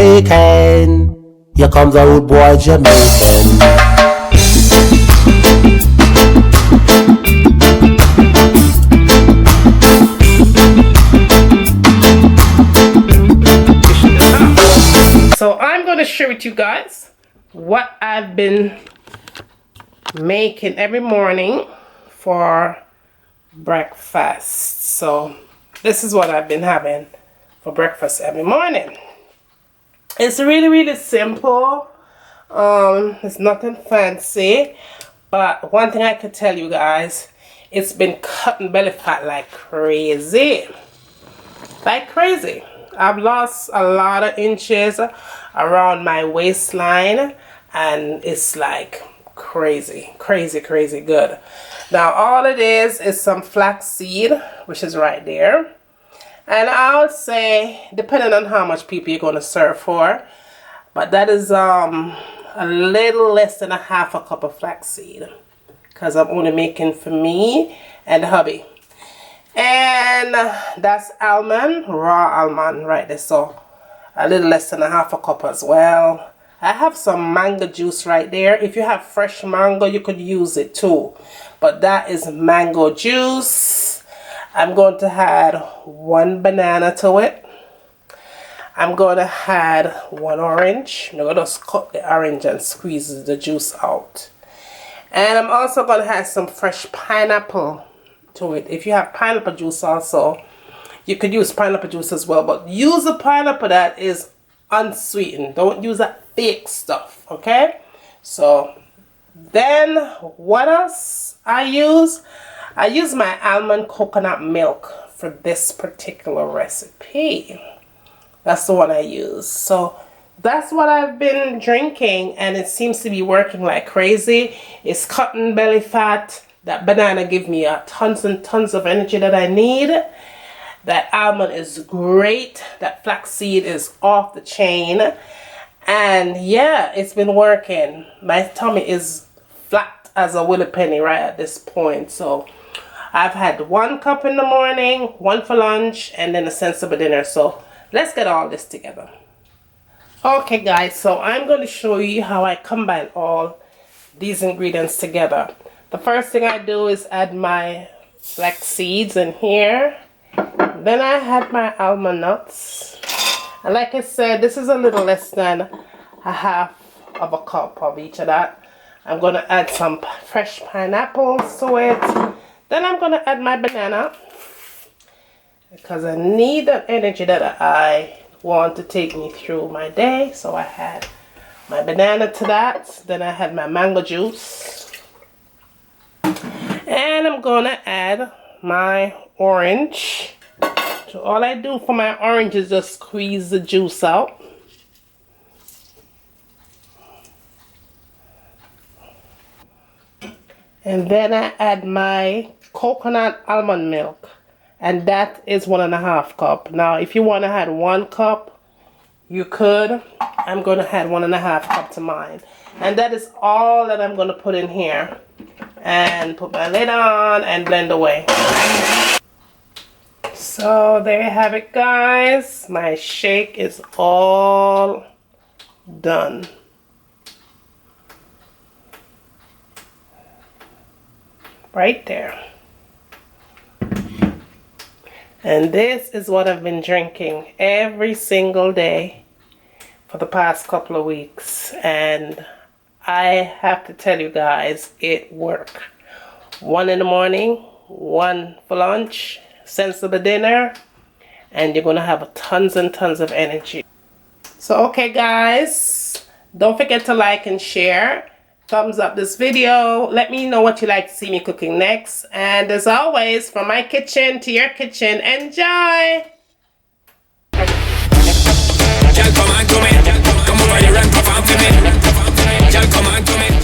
Jamaican. Here comes the rude boy Jamaican. So I'm going to share with you guys what I've been making every morning for breakfast. So this is what I've been having for breakfast every morning. It's really simple. It's nothing fancy, but one thing I could tell you guys, it's been cutting belly fat like crazy. I've lost a lot of inches around my waistline, and it's like crazy good. Now all it is some flax seed, which is right there, and I would say, depending on how much people you're going to serve for, but that is a little less than a half a cup of flax seed, because I'm only making for me and hubby. And that's almond, raw almond right there, so a little less than a half a cup as well. I have some mango juice right there. If you have fresh mango, you could use it too, but that is mango juice. I'm going to add 1 banana to it. I'm going to add 1 orange. I'm going to just cut the orange and squeeze the juice out. And I'm also going to add some fresh pineapple to it. If you have pineapple juice also, you could use pineapple juice as well, but use a pineapple that is unsweetened. Don't use that fake stuff, okay? So then what else I use my almond coconut milk for this particular recipe. That's the one I use. So that's what I've been drinking, and it seems to be working like crazy. It's cutting belly fat. That banana gives me tons and tons of energy that I need. That almond is great. That flaxseed is off the chain. And yeah, it's been working. My tummy is flat as a willy penny right at this point. So I've had 1 cup in the morning, 1 for lunch, and then a sensible dinner. So let's get all this together. Okay guys, so I'm going to show you how I combine all these ingredients together. The first thing I do is add my flax seeds in here. Then I add my almond nuts. And like I said, this is a little less than a half of a cup of each of that. I'm going to add some fresh pineapples to it. Then I'm going to add my banana, because I need that energy that I want to take me through my day. So I add my banana to that. Then I had my mango juice. And I'm going to add my orange. So all I do for my orange is just squeeze the juice out. And then I add my coconut almond milk. And that is 1.5 cups. Now if you want to add 1 cup, you could. I'm going to add 1.5 cups to mine. And that is all that I'm going to put in here. And put my lid on and blend away. So there you have it guys. My shake is all done. Right there. And this is what I've been drinking every single day for the past couple of weeks. And I have to tell you guys, it worked. 1 in the morning, 1 for lunch, sensible dinner, and you're going to have tons and tons of energy. So okay guys, don't forget to like and share. Thumbs up this video. Let me know what you like to see me cooking next. And as always, from my kitchen to your kitchen, enjoy! Come on to me. Come over here and perform for me. Come on to me.